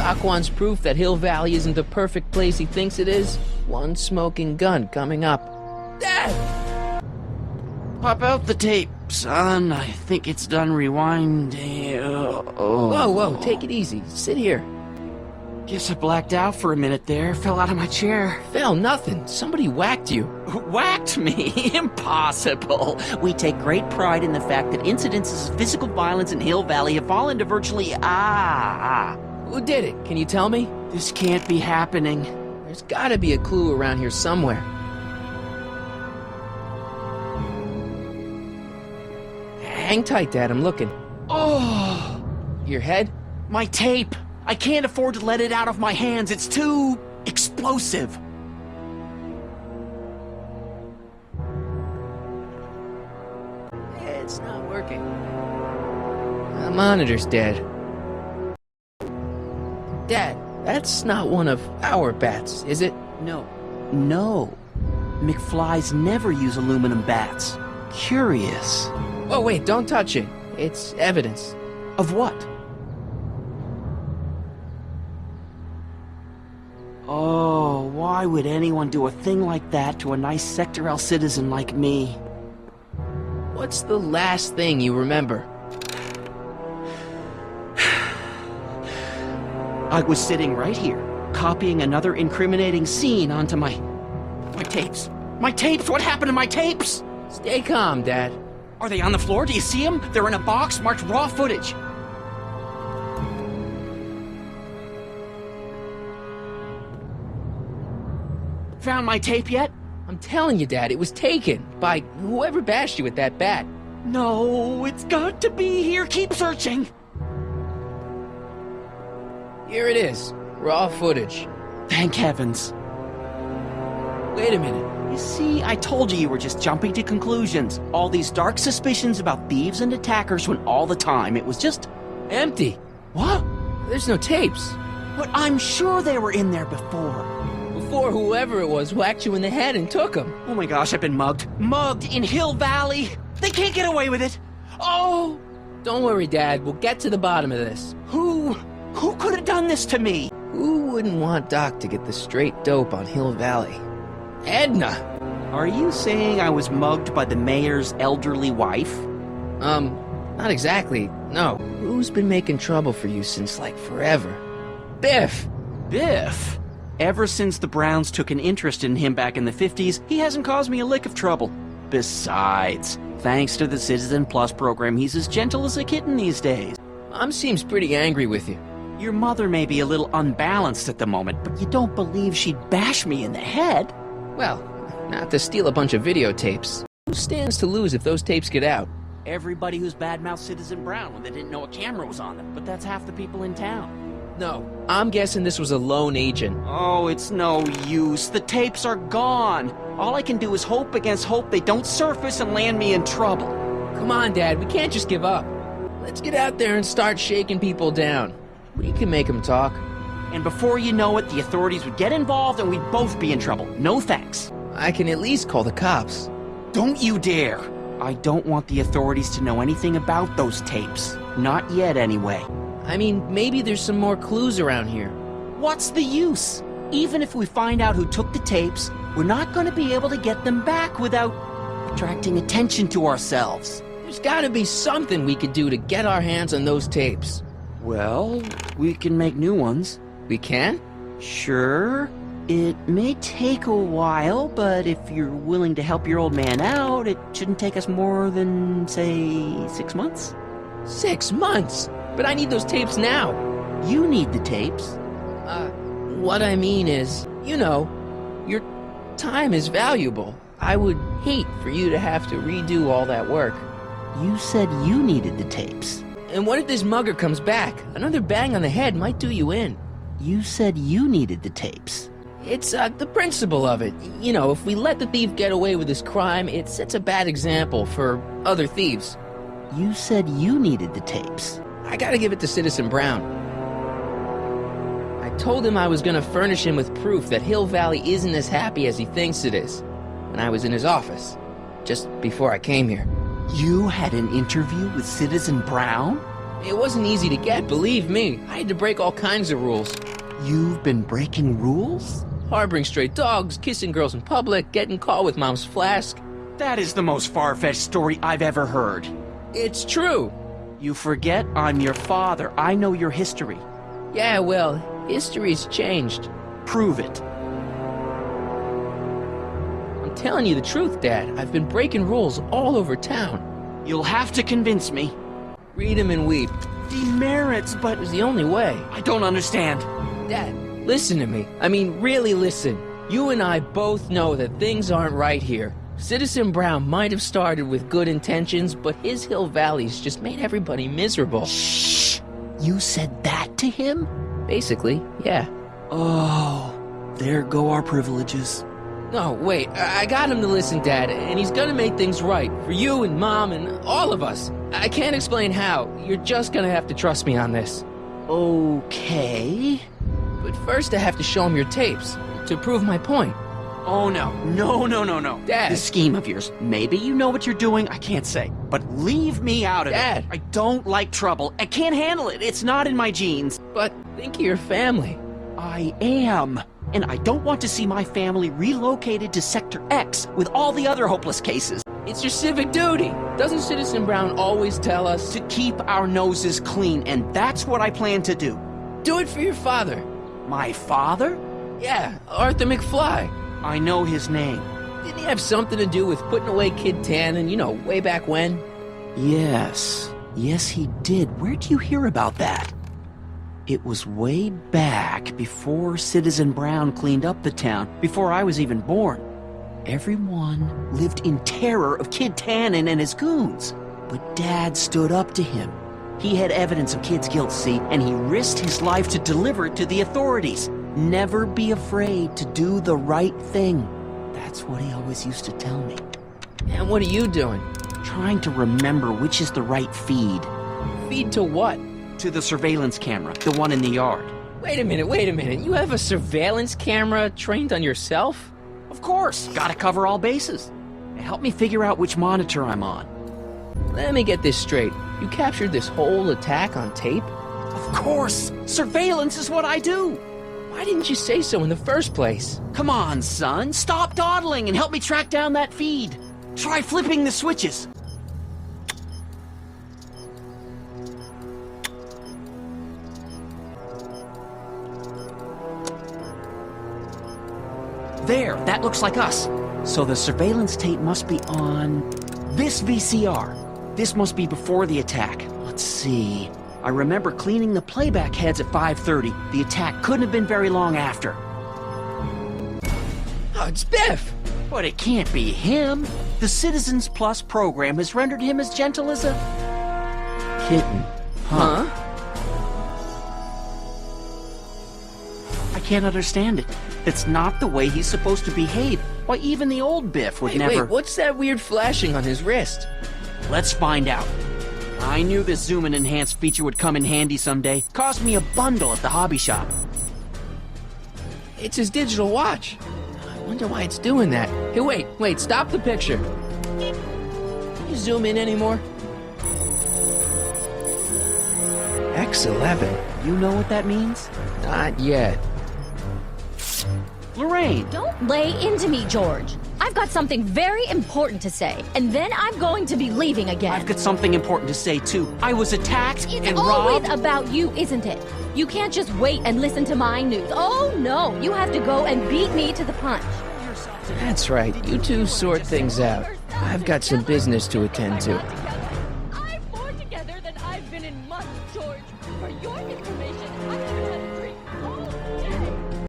Doc wants proof that Hill Valley isn't the perfect place he thinks it is. One smoking gun coming up. Dad! Pop out the tape, son. I think it's done rewinding. Whoa, take it easy. Sit here. Guess I blacked out for a minute there. Fell out of my chair. Fell nothing. Somebody whacked you. Whacked me? Impossible. We take great pride in the fact that incidences of physical violence in Hill Valley have fallen to virtually Who did it? Can you tell me? This can't be happening. There's gotta be a clue around here somewhere. Hang tight, Dad. I'm looking. Oh! Your head? My tape! I can't afford to let it out of my hands. It's too explosive. It's not working. The monitor's dead. Dad, that's not one of our bats, is it? No. McFlys never use aluminum bats. Curious. Oh, wait, don't touch it. It's evidence. Of what? Oh, why would anyone do a thing like that to a nice Sector L citizen like me? What's the last thing you remember? I was sitting right here, copying another incriminating scene onto my tapes. My tapes! What happened to my tapes? Stay calm, Dad. Are they on the floor? Do you see them? They're in a box marked raw footage. Found my tape yet? I'm telling you, Dad, it was taken by whoever bashed you with that bat. No, it's got to be here. Keep searching. Here it is. Raw footage. Thank heavens. Wait a minute. You see, I told you were just jumping to conclusions. All these dark suspicions about thieves and attackers when all the time it was just empty. What? There's no tapes. But I'm sure they were in there before. Before whoever it was whacked you in the head and took them. Oh my gosh, I've been mugged. Mugged in Hill Valley. They can't get away with it. Oh! Don't worry, Dad. We'll get to the bottom of this. Who could have done this to me? Who wouldn't want Doc to get the straight dope on Hill Valley? Edna! Are you saying I was mugged by the mayor's elderly wife? Not exactly, no. Who's been making trouble for you since, like, forever? Biff! Biff? Ever since the Browns took an interest in him back in the 50s, he hasn't caused me a lick of trouble. Besides, thanks to the Citizen Plus program, he's as gentle as a kitten these days. Mom seems pretty angry with you. Your mother may be a little unbalanced at the moment, but you don't believe she'd bash me in the head? Well, not to steal a bunch of videotapes. Who stands to lose if those tapes get out? Everybody who's badmouthed Citizen Brown when they didn't know a camera was on them, but that's half the people in town. No, I'm guessing this was a lone agent. Oh, it's no use. The tapes are gone. All I can do is hope against hope they don't surface and land me in trouble. Come on, Dad, we can't just give up. Let's get out there and start shaking people down. We can make them talk. And before you know it, the authorities would get involved and we'd both be in trouble. No thanks. I can at least call the cops. Don't you dare! I don't want the authorities to know anything about those tapes. Not yet, anyway. I mean, maybe there's some more clues around here. What's the use? Even if we find out who took the tapes, we're not going to be able to get them back without attracting attention to ourselves. There's gotta be something we could do to get our hands on those tapes. Well, we can make new ones. We can? Sure. It may take a while, but if you're willing to help your old man out, it shouldn't take us more than, say, 6 months. 6 months? But I need those tapes now. You need the tapes. What I mean is, you know, your time is valuable. I would hate for you to have to redo all that work. You said you needed the tapes. And what if this mugger comes back? Another bang on the head might do you in. You said you needed the tapes. It's, the principle of it. You know, if we let the thief get away with his crime, it sets a bad example for other thieves. You said you needed the tapes. I gotta give it to Citizen Brown. I told him I was gonna furnish him with proof that Hill Valley isn't as happy as he thinks it is when I was in his office, just before I came here. You had an interview with Citizen Brown? It wasn't easy to get, believe me. I had to break all kinds of rules. You've been breaking rules? Harboring stray dogs, kissing girls in public, getting caught with mom's flask. That is the most far-fetched story I've ever heard. It's true. You forget I'm your father. I know your history. Yeah, well, history's changed. Prove it. I'm telling you the truth, Dad. I've been breaking rules all over town. You'll have to convince me. Read 'em and weep. Demerits, but It was the only way. I don't understand. Dad, listen to me. I mean, really listen. You and I both know that things aren't right here. Citizen Brown might have started with good intentions, but his Hill Valley's just made everybody miserable. Shh! You said that to him? Basically, yeah. Oh, there go our privileges. No, wait, I got him to listen, Dad, and he's gonna make things right for you and Mom and all of us. I can't explain how. You're just gonna have to trust me on this. Okay. But first I have to show him your tapes to prove my point. Oh, no. No. Dad. This scheme of yours, maybe you know what you're doing, I can't say. But leave me out of Dad. it. I don't like trouble. I can't handle it. It's not in my genes. But think of your family. I am. And I don't want to see my family relocated to Sector X with all the other hopeless cases. It's your civic duty. Doesn't Citizen Brown always tell us To keep our noses clean, and that's what I plan to do. do it for your father? My father? Yeah, Arthur McFly. I know his name. Didn't he have something to do with putting away Kid Tannen, way back when? Yes. Yes, he did. Where do you hear about that? It was way back before Citizen Brown cleaned up the town, before I was even born. Everyone lived in terror of Kid Tannen and his goons. But Dad stood up to him. He had evidence of Kid's guilt, see, and he risked his life to deliver it to the authorities. Never be afraid to do the right thing. That's what he always used to tell me. And what are you doing? Trying to remember which is the right feed. Feed to what? To the surveillance camera, the one in the yard. Wait a minute. You have a surveillance camera trained on yourself? Of course, gotta cover all bases. Help me figure out which monitor I'm on. Let me get this straight. You captured this whole attack on tape? Of course! Surveillance is what I do! Why didn't you say so in the first place? Come on, son, stop dawdling and help me track down that feed. Try flipping the switches. There, that looks like us. So the surveillance tape must be on this VCR. This must be before the attack. Let's see. I remember cleaning the playback heads at 5:30. The attack couldn't have been very long after. Oh, it's Biff! But it can't be him. The Citizens Plus program has rendered him as gentle as a kitten. Huh? I can't understand it. It's not the way he's supposed to behave. Why, even the old Biff would never... Wait, what's that weird flashing on his wrist? Let's find out. I knew this zoom and enhance feature would come in handy someday. Cost me a bundle at the hobby shop. It's his digital watch. I wonder why it's doing that. Hey, wait, stop the picture. Can you zoom in anymore? X11. You know what that means? Not yet. Lorraine! Don't lay into me, George. I've got something very important to say, and then I'm going to be leaving again. I've got something important to say, too. I was attacked It's and always robbed. about you, isn't it? You can't just wait and listen to my news. Oh, no. You have to go and beat me to the punch. That's right. You two sort things out. I've got some business to attend to. I'm more together than I've been in months, George. For your information, I haven't had a drink all day.